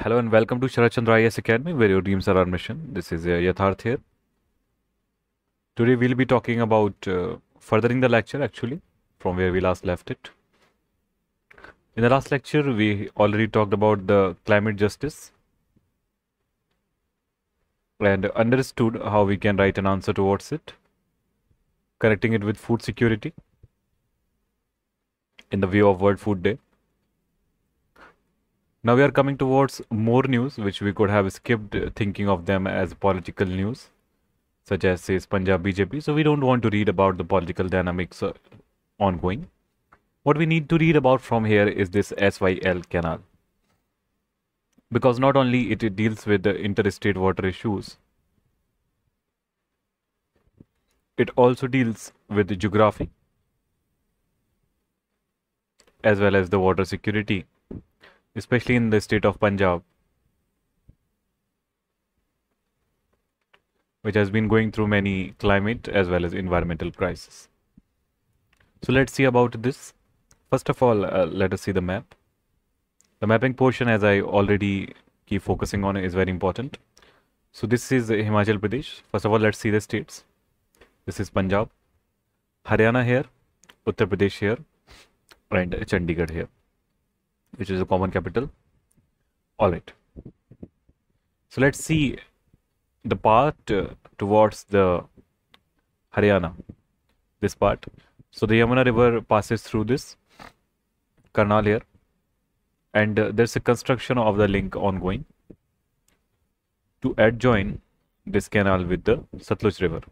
Hello and welcome to Sharat Chandra IAS Academy, where your dreams are our mission. This is Yatharth here. Today we'll be talking about furthering the lecture actually from where we last left it. In the last lecture, we already talked about the climate justice and understood how we can write an answer towards it, connecting it with food security in the view of World Food Day. Now we are coming towards more news which we could have skipped thinking of them as political news, such as says Punjab BJP. So we don't want to read about the political dynamics ongoing. What we need to read about from here is this SYL canal. Because not only it deals with the interstate water issues, it also deals with the geography as well as the water security, especially in the state of Punjab, which has been going through many climate as well as environmental crises. So let's see about this. First of all, let us see the map. The mapping portion, as I already keep focusing on, is very important. So this is Himachal Pradesh. First of all, let's see the states. This is Punjab, Haryana here, Uttar Pradesh here, and Chandigarh here, which is a common capital. All right. So let's see the part towards the Haryana, this part. So the Yamuna River passes through this canal here, and there's a construction of the link ongoing to adjoin this canal with the Satluj River.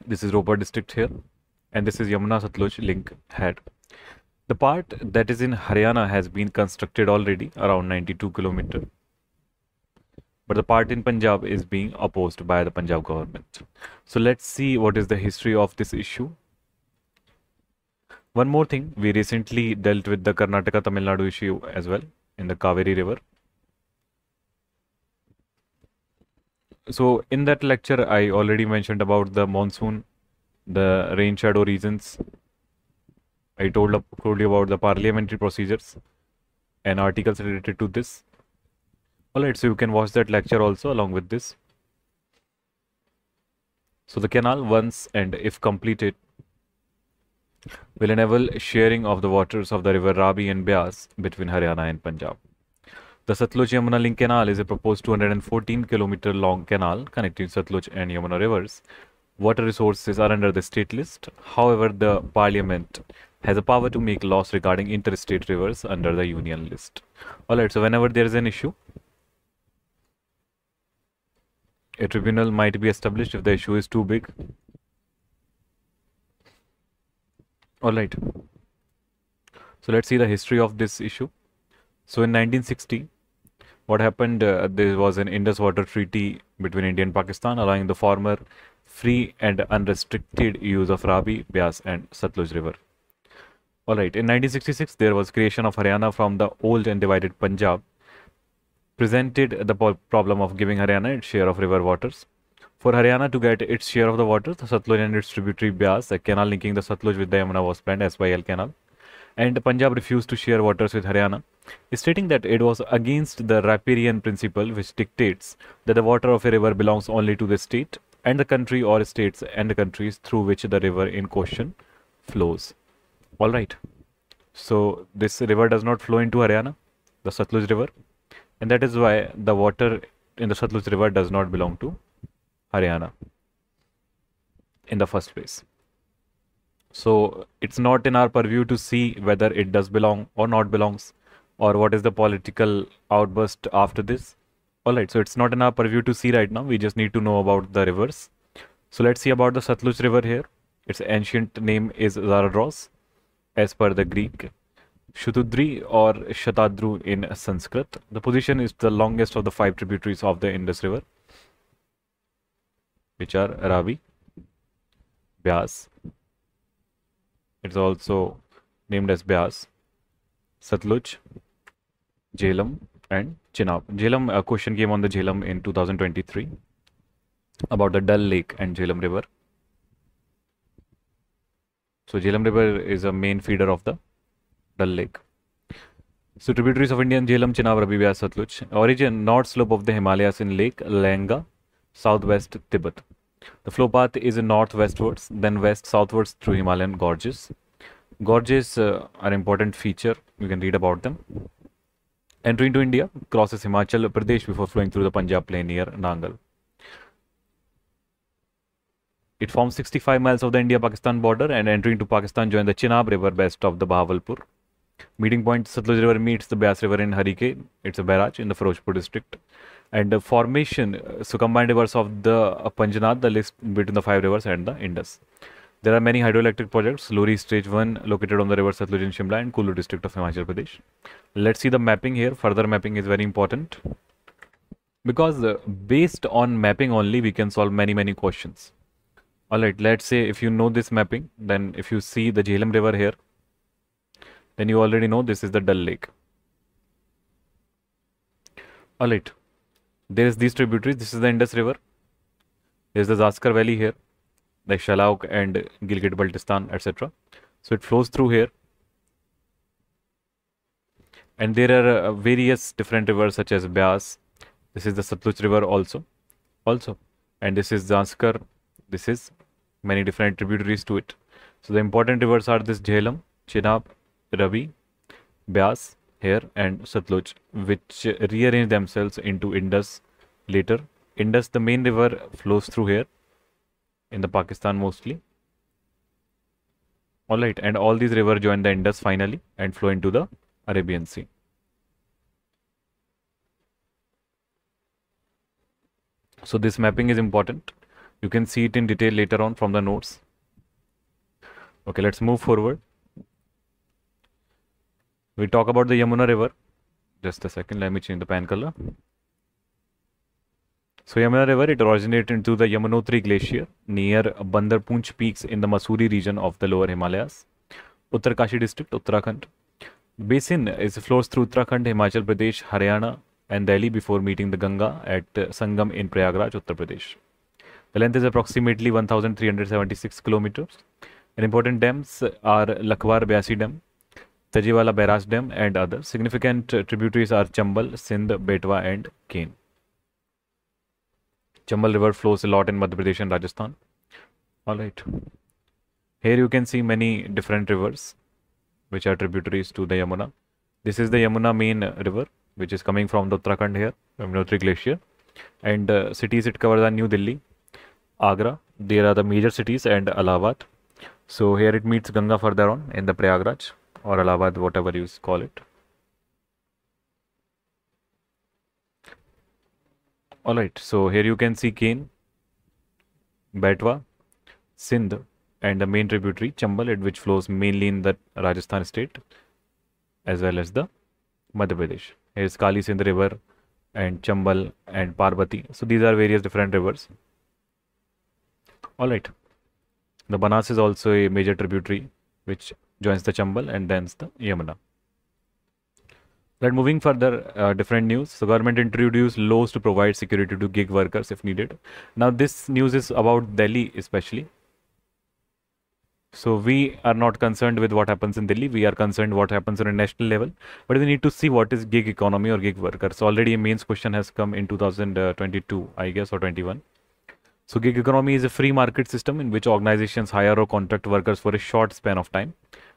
This is Ropar district here, and this is Yamuna Satluj link head. The part that is in Haryana has been constructed already around 92 kilometers. But the part in Punjab is being opposed by the Punjab government. So let's see what is the history of this issue. One more thing, we recently dealt with the Karnataka Tamil Nadu issue as well in the Kaveri River. So in that lecture, I already mentioned about the monsoon, the rain shadow reasons. I told you about the parliamentary procedures and articles related to this. Alright, so you can watch that lecture also along with this. So the canal, once and if completed, will enable sharing of the waters of the river Ravi and Beas between Haryana and Punjab. The Satluj Yamuna Link Canal is a proposed 214 kilometer long canal connecting Satluj and Yamuna rivers. Water resources are under the state list. However, the parliament has a power to make laws regarding interstate rivers under the union list. Alright, so whenever there is an issue, a tribunal might be established if the issue is too big. Alright. So let's see the history of this issue. So in 1960, what happened, there was an Indus Water Treaty between India and Pakistan allowing the former free and unrestricted use of Ravi, Beas and Satluj River. Alright, in 1966, there was creation of Haryana from the old and divided Punjab, presented the problem of giving Haryana its share of river waters. For Haryana to get its share of the waters, the Satluj and its tributary Beas, a canal linking the Satluj with the Yamuna, was planned, SYL canal. And Punjab refused to share waters with Haryana, stating that it was against the riparian principle, which dictates that the water of a river belongs only to the state and the country, or states and the countries through which the river in question flows. Alright, so this river does not flow into Haryana, the Satluj River, and that is why the water in the Satluj River does not belong to Haryana in the first place. So it's not in our purview to see whether it does belong or not belongs, or what is the political outburst after this. Alright, so it's not in our purview to see right now. We just need to know about the rivers. So let's see about the Satluj River here. Its ancient name is Zaradros, as per the Greek, Shatudri or Shatadru in Sanskrit. The position is the longest of the 5 tributaries of the Indus River, which are Ravi, Beas. It's also named as Beas, Satluj, Jhelum, and Chenab. Jhelum, a question came on the Jhelum in 2023 about the Dal Lake and Jhelum River. So Jhelum River is a main feeder of the Dal Lake. So tributaries of Indian Jhelum, Chenab, Ravi, Vyas, Satluj. Origin north slope of the Himalayas in Lake Lenga, southwest Tibet. The flow path is northwestwards, then west southwards through Himalayan gorges. Gorges are an important feature. You can read about them. Entry into India crosses Himachal Pradesh before flowing through the Punjab plain near Nangal. It forms 65 miles of the India-Pakistan border, and entering into Pakistan join the Chenab River west of the Bahawalpur. Meeting point Satluj River meets the Byas River in Harike. It's a barrage in the Firozpur district. And the formation, so combined rivers of the Panjanath, the list between the 5 rivers and the Indus. There are many hydroelectric projects. Lori Stage 1 located on the river Satluj in Shimla and Kulu district of Himachal Pradesh. Let's see the mapping here. Further mapping is very important. Because based on mapping only, we can solve many questions. Alright, let's say if you know this mapping, then if you see the Jhelum river here, then you already know this is the Dal Lake. Alright, there is these tributaries. This is the Indus River. There is the Zaskar Valley here, the Shalauk and Gilgit-Baltistan, etc. So it flows through here. And there are various different rivers such as Byas. This is the Satluj River also. And this is Zaskar. This is many different tributaries to it. So the important rivers are this Jhelum, Chenab, Ravi, Byas here and Satluj, which rearrange themselves into Indus later. Indus, the main river, flows through here in the Pakistan mostly. Alright, and all these rivers join the Indus finally and flow into the Arabian Sea. So this mapping is important. You can see it in detail later on from the notes. Okay, let's move forward. We talk about the Yamuna River. Just a second, let me change the pen color. So Yamuna River, it originated into the Yamunotri Glacier near Bandarpunch peaks in the Mussoorie region of the lower Himalayas. Uttarkashi district, Uttarakhand. The basin flows through Uttarakhand, Himachal Pradesh, Haryana and Delhi before meeting the Ganga at Sangam in Prayagraj, Uttar Pradesh. The length is approximately 1,376 kilometers. And important dams are Lakhwar Byasi Dam, Tajiwala Barrage Dam and others. Significant tributaries are Chambal, Sindh, Betwa and Kain. Chambal River flows a lot in Madhya Pradesh and Rajasthan. Alright. Here you can see many different rivers which are tributaries to the Yamuna. This is the Yamuna main river which is coming from the Uttarakhand here, Yamunotri Glacier. And cities it covers are New Delhi, Agra. There are the major cities and Allahabad. So here it meets Ganga further on in the Prayagraj or Allahabad, whatever you call it. Alright, so here you can see Kain, Betwa, Sindh and the main tributary Chambal, which flows mainly in the Rajasthan state as well as the Madhya Pradesh. Here is Kali Sindh river and Chambal and Parbati. So these are various different rivers. Alright, the Banas is also a major tributary which joins the Chambal and then the Yamuna. Right, moving further, different news. So government introduced laws to provide security to gig workers if needed. Now this news is about Delhi especially. So we are not concerned with what happens in Delhi. We are concerned what happens on a national level. But we need to see what is gig economy or gig workers. So already a mains question has come in 2022, I guess, or 21. So gig economy is a free market system in which organizations hire or contract workers for a short span of time,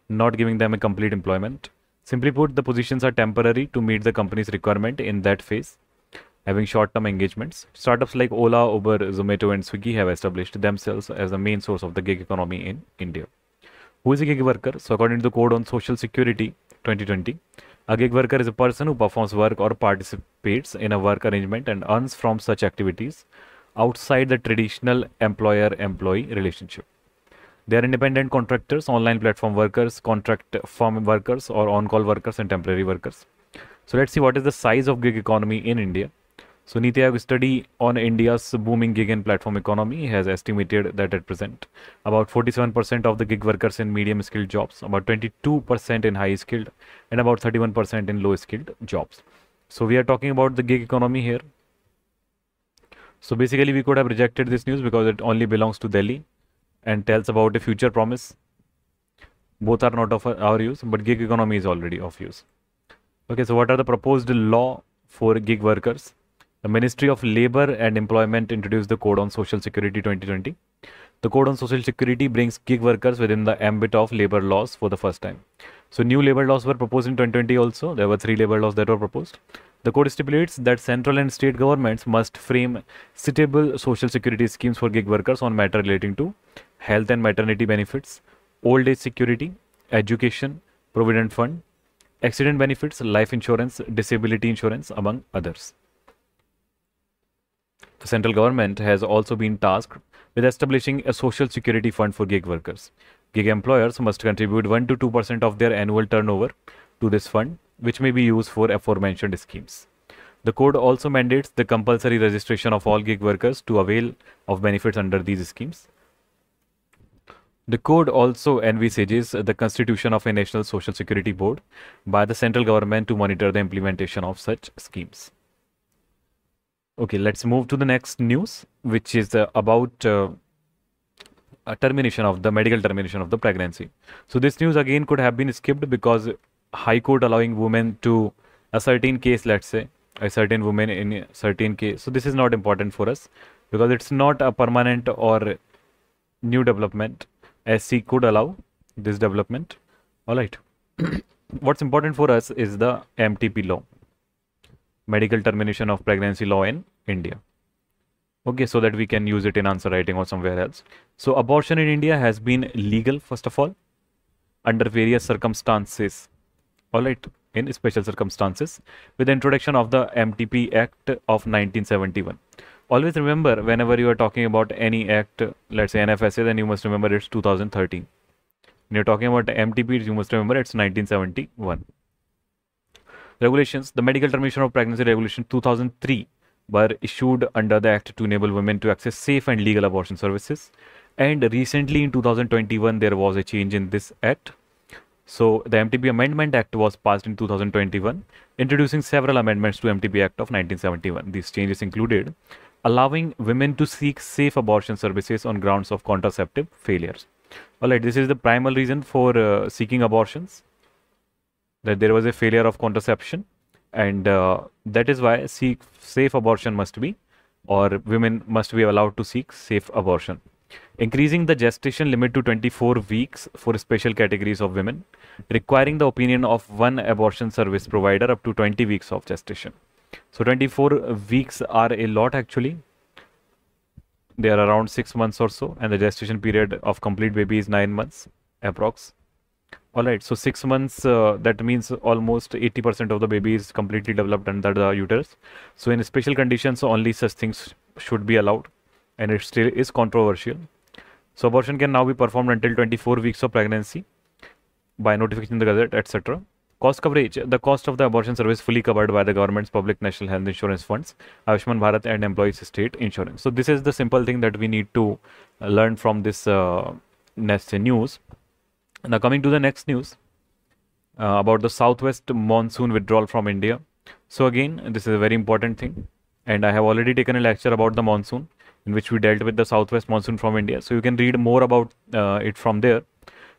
not giving them a complete employment. Simply put, the positions are temporary to meet the company's requirement in that phase, having short-term engagements. Startups like Ola, Uber, Zomato and Swiggy have established themselves as the main source of the gig economy in India. Who is a gig worker? So according to the Code on Social Security 2020, a gig worker is a person who performs work or participates in a work arrangement and earns from such activities outside the traditional employer-employee relationship. They are independent contractors, online platform workers, contract firm workers or on-call workers and temporary workers. So let's see what is the size of gig economy in India. So Niti Aayog study on India's booming gig and platform economy has estimated that at present about 47% of the gig workers in medium skilled jobs, about 22% in high skilled and about 31% in low skilled jobs. So we are talking about the gig economy here. So basically we could have rejected this news because it only belongs to Delhi and tells about a future promise. Both are not of our use, but gig economy is already of use. Okay, so what are the proposed law for gig workers? The Ministry of Labor and Employment introduced the Code on Social Security 2020. The Code on Social Security brings gig workers within the ambit of labor laws for the first time. So new labor laws were proposed in 2020 also. There were 3 labor laws that were proposed. The code stipulates that central and state governments must frame suitable social security schemes for gig workers on matter relating to health and maternity benefits, old age security, education, provident fund, accident benefits, life insurance, disability insurance, among others. The central government has also been tasked with establishing a social security fund for gig workers. Gig employers must contribute 1 to 2% of their annual turnover to this fund, which may be used for aforementioned schemes. The code also mandates the compulsory registration of all gig workers to avail of benefits under these schemes. The code also envisages the constitution of a National Social Security Board by the central government to monitor the implementation of such schemes. Okay, let's move to the next news, which is about a termination of the medical termination of the pregnancy. So this news again could have been skipped because High Court allowing women to a certain case, let's say a certain woman in a certain case. So this is not important for us because it's not a permanent or new development. SC could allow this development. All right. What's important for us is the MTP law, medical termination of pregnancy law in India. Okay, so that we can use it in answer writing or somewhere else. So abortion in India has been legal, first of all, under various circumstances. All right, in special circumstances, with the introduction of the MTP Act of 1971. Always remember, whenever you are talking about any act, let's say NFSA, then you must remember it's 2013. When you're talking about MTP, you must remember it's 1971. Regulations. The Medical Termination of Pregnancy Regulation 2003 were issued under the Act to enable women to access safe and legal abortion services. And recently in 2021, there was a change in this act. So the MTP Amendment Act was passed in 2021, introducing several amendments to MTP Act of 1971. These changes included allowing women to seek safe abortion services on grounds of contraceptive failures. Alright, this is the primal reason for seeking abortions, that there was a failure of contraception, and that is why safe abortion must be, or women must be allowed to seek safe abortion. Increasing the gestation limit to 24 weeks for special categories of women, requiring the opinion of one abortion service provider up to 20 weeks of gestation. So 24 weeks are a lot actually. They are around 6 months or so, and the gestation period of complete baby is 9 months approx. Alright, so 6 months, that means almost 80% of the baby is completely developed under the uterus. So in special conditions, only such things should be allowed, and it still is controversial. So abortion can now be performed until 24 weeks of pregnancy by notification in the Gazette, etc. Cost coverage. The cost of the abortion service fully covered by the government's public national health insurance funds, Ayushman Bharat and employees state insurance. So this is the simple thing that we need to learn from this next news. Now coming to the next news about the southwest monsoon withdrawal from India. So again, this is a very important thing, and I have already taken a lecture about the monsoon in which we dealt with the southwest monsoon from India. So you can read more about it from there.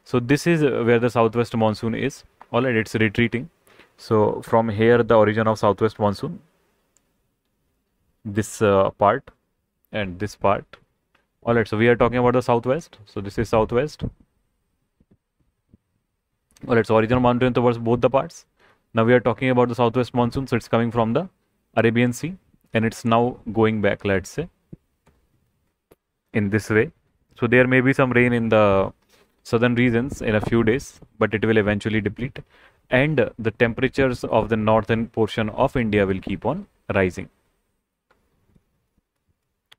So this is where the southwest monsoon is. Alright, it's retreating. So from here, the origin of southwest monsoon, this part and this part. Alright, so we are talking about the southwest. So this is southwest. Alright, so origin of monsoon towards both the parts. Now we are talking about the southwest monsoon. So it's coming from the Arabian Sea, and it's now going back, let's say, in this way. So there may be some rain in the southern regions in a few days, but it will eventually deplete, and the temperatures of the northern portion of India will keep on rising.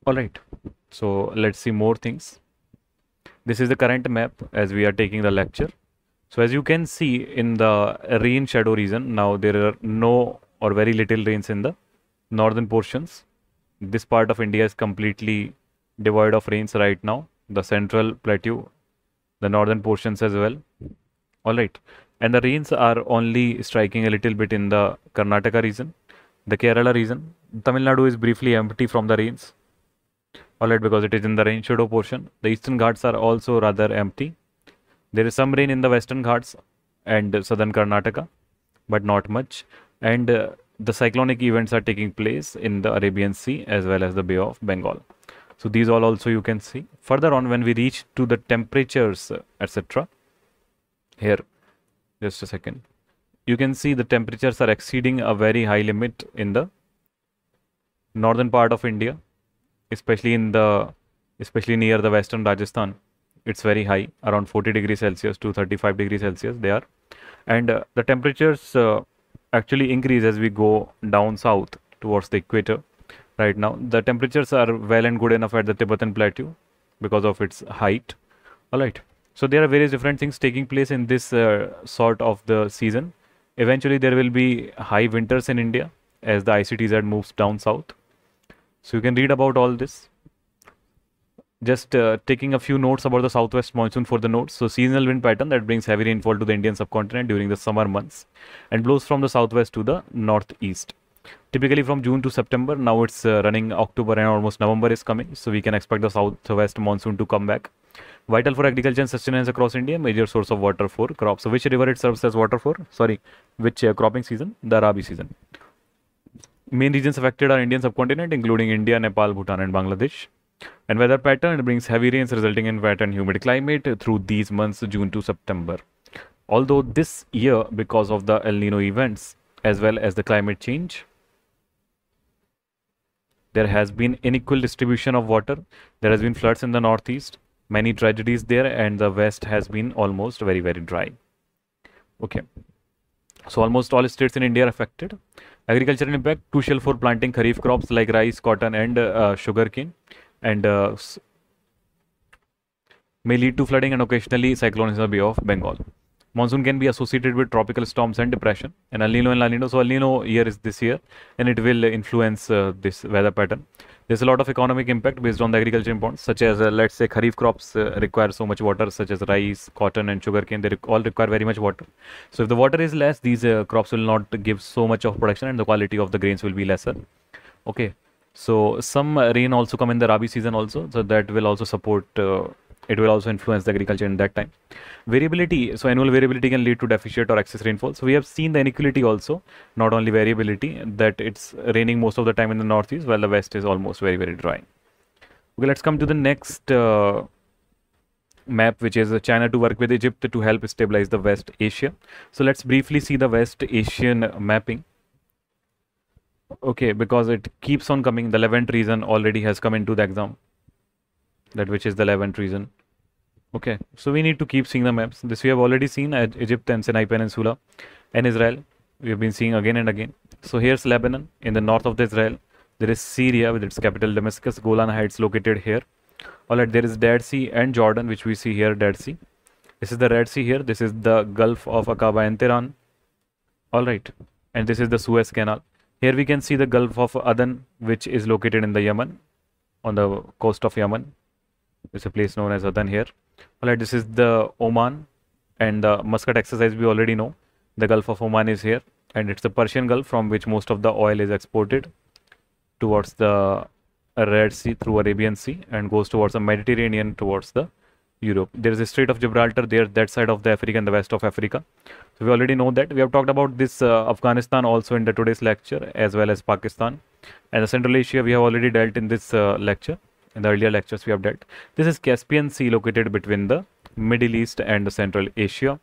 Alright, so let's see more things. This is the current map as we are taking the lecture. So as you can see in the rain shadow region, now there are no or very little rains in the northern portions. This part of India is completely devoid of rains right now. The central plateau, the northern portions as well. Alright, and the rains are only striking a little bit in the Karnataka region, the Kerala region. Tamil Nadu is briefly empty from the rains. Alright, because it is in the rain shadow portion. The eastern Ghats are also rather empty. There is some rain in the western Ghats and southern Karnataka. but not much. And the cyclonic events are taking place in the Arabian Sea as well as the Bay of Bengal. So these all also you can see. Further on, when we reach to the temperatures, etc. Here, just a second. You can see the temperatures are exceeding a very high limit in the northern part of India, especially near the western Rajasthan. It's very high, around 40 degrees Celsius to 35 degrees Celsius they are. And the temperatures actually increase as we go down south towards the equator. Right now, the temperatures are well and good enough at the Tibetan Plateau because of its height. All right. So there are various different things taking place in this sort of the season. Eventually, there will be high winters in India as the ICTZ moves down south. So you can read about all this. Just taking a few notes about the southwest monsoon for the notes. So seasonal wind pattern that brings heavy rainfall to the Indian subcontinent during the summer months and blows from the southwest to the northeast. Typically from June to September. Now it's running October and almost November is coming. So we can expect the southwest monsoon to come back. Vital for agriculture and sustenance across India. Major source of water for crops. So which river it serves as water for? Sorry, which cropping season? The Rabi season. Main regions affected are Indian subcontinent including India, Nepal, Bhutan and Bangladesh. And weather pattern, it brings heavy rains resulting in wet and humid climate through these months, June to September. Although this year, because of the El Nino events as well as the climate change, there has been unequal distribution of water. There has been floods in the northeast, many tragedies there, and the west has been almost very, very dry. Okay. So almost all states in India are affected. Agricultural impact, crucial for planting kharif crops like rice, cotton and sugarcane, and may lead to flooding and occasionally cyclones in the Bay of Bengal. Monsoon can be associated with tropical storms and depression. And El Nino and La Nino. So El Nino year is this year, and it will influence this weather pattern. There's a lot of economic impact based on the agriculture imports, such as let's say kharif crops require so much water, such as rice, cotton, and sugarcane. They all require very much water. So if the water is less, these crops will not give so much of production, and the quality of the grains will be lesser. Okay. So some rain also come in the Rabi season also. So that will also support. It will also influence the agriculture in that time. Variability, so annual variability can lead to deficit or excess rainfall. So we have seen the inequality also, not only variability, that it's raining most of the time in the northeast while the west is almost very, very dry. Okay, let's come to the next map, which is China to work with Egypt to help stabilize the West Asia. So let's briefly see the West Asian mapping. Okay, because it keeps on coming. The Levant region already has come into the exam, that which is the Levant region. Okay, so we need to keep seeing the maps. This we have already seen at Egypt and Sinai Peninsula and Israel. We have been seeing again and again. So here's Lebanon in the north of the Israel. There is Syria with its capital Damascus, Golan Heights located here. Alright, there is Dead Sea and Jordan, which we see here, Dead Sea. This is the Red Sea here. This is the Gulf of Aqaba and Tehran. Alright, and this is the Suez Canal. Here we can see the Gulf of Aden, which is located in the Yemen, on the coast of Yemen. It's a place known as Aden here. Alright, this is the Oman and the Muscat exercise we already know. The Gulf of Oman is here, and it's the Persian Gulf from which most of the oil is exported towards the Red Sea through Arabian Sea and goes towards the Mediterranean towards the Europe. There is a Strait of Gibraltar there, that side of the Africa and the west of Africa. So we already know that. We have talked about this Afghanistan also in the today's lecture, as well as Pakistan. And the Central Asia we have already dealt in this lecture. In the earlier lectures we have dealt. This is Caspian Sea located between the Middle East and the Central Asia.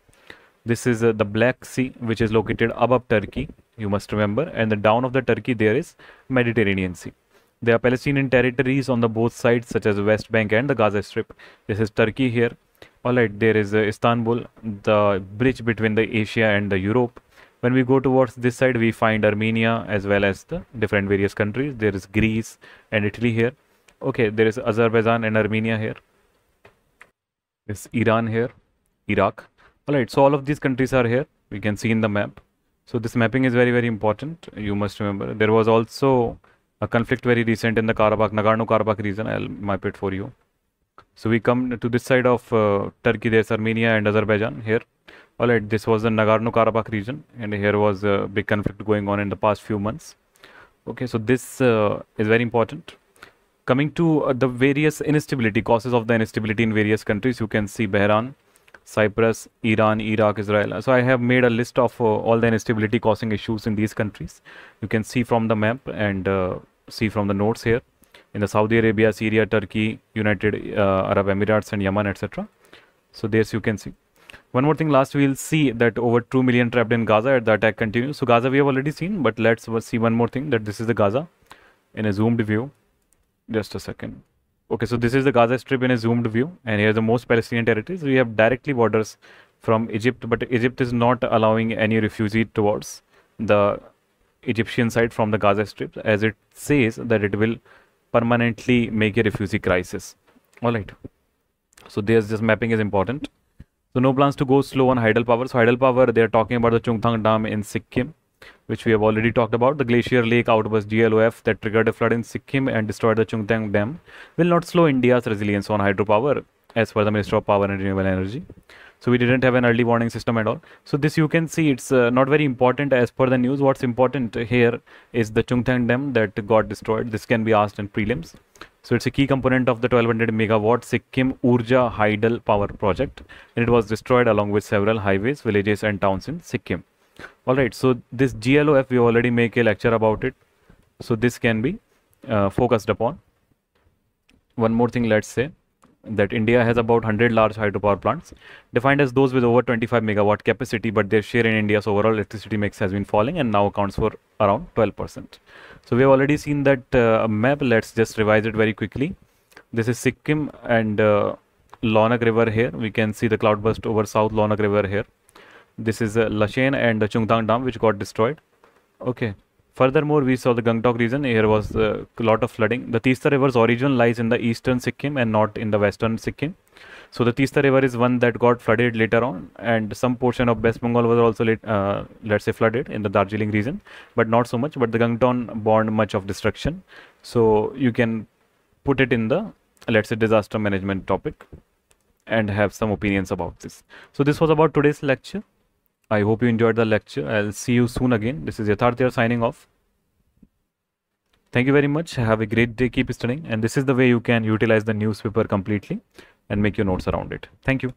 This is the Black Sea, which is located above Turkey, you must remember, and the down of the Turkey there is Mediterranean Sea. There are Palestinian territories on the both sides, such as the West Bank and the Gaza Strip. This is Turkey here. Alright, there is Istanbul, the bridge between the Asia and the Europe. When we go towards this side, we find Armenia as well as the different various countries. There is Greece and Italy here. Okay, there is Azerbaijan and Armenia here. There's Iran here, Iraq. Alright, so all of these countries are here. We can see in the map. So this mapping is very, very important. You must remember. There was also a conflict very recent in the Karabakh, Nagorno-Karabakh region. I'll map it for you. So we come to this side of Turkey. There's Armenia and Azerbaijan here. Alright, this was the Nagorno-Karabakh region, and here was a big conflict going on in the past few months. Okay, so this is very important. Coming to the various instability, causes of the instability in various countries, you can see Bahrain. Cyprus, Iran, Iraq, Israel. So I have made a list of all the instability causing issues in these countries. You can see from the map and see from the notes here. In the Saudi Arabia, Syria, Turkey, United Arab Emirates and Yemen, etc. So there's you can see. One more thing, last we'll see that over 2 million trapped in Gaza. The attack continues. So Gaza we have already seen, but let's see one more thing, that this is the Gaza in a zoomed view. Just a second. Okay, so this is the Gaza Strip in a zoomed view, and here are the most Palestinian territories. We have directly borders from Egypt, but Egypt is not allowing any refugee towards the Egyptian side from the Gaza Strip, as it says that it will permanently make a refugee crisis. All right. So there's this mapping is important. So no plans to go slow on hydropower. So hydropower, they are talking about the Chungthang Dam in Sikkim, which we have already talked about. The Glacier Lake outburst GLOF that triggered a flood in Sikkim and destroyed the Chungthang Dam will not slow India's resilience on hydropower, as per the Minister of Power and Renewable Energy. So we didn't have an early warning system at all. So this you can see it's not very important as per the news. What's important here is the Chungthang Dam that got destroyed. This can be asked in prelims. So it's a key component of the 1200 megawatt Sikkim Urja Hydel power project, and it was destroyed along with several highways, villages and towns in Sikkim. Alright, so this GLOF, we already make a lecture about it. So this can be focused upon. One more thing, let's say that India has about 100 large hydropower plants, defined as those with over 25 megawatt capacity, but their share in India's overall electricity mix has been falling and now accounts for around 12%. So we have already seen that map. Let's just revise it very quickly. This is Sikkim and Lonak River here. We can see the cloudburst over South Lonak River here. This is Lashain and the Chungthang Dam, which got destroyed. Okay. Furthermore, we saw the Gangtok region. Here was a lot of flooding. The Teesta River's origin lies in the eastern Sikkim and not in the western Sikkim. So the Teesta River is one that got flooded later on, and some portion of West Bengal was also, let's say, flooded in the Darjeeling region, but not so much. But the Gangtok borne much of destruction. So you can put it in the, let's say, disaster management topic and have some opinions about this. So this was about today's lecture. I hope you enjoyed the lecture. I'll see you soon again. This is Yatharth signing off. Thank you very much. Have a great day. Keep studying. And this is the way you can utilize the newspaper completely and make your notes around it. Thank you.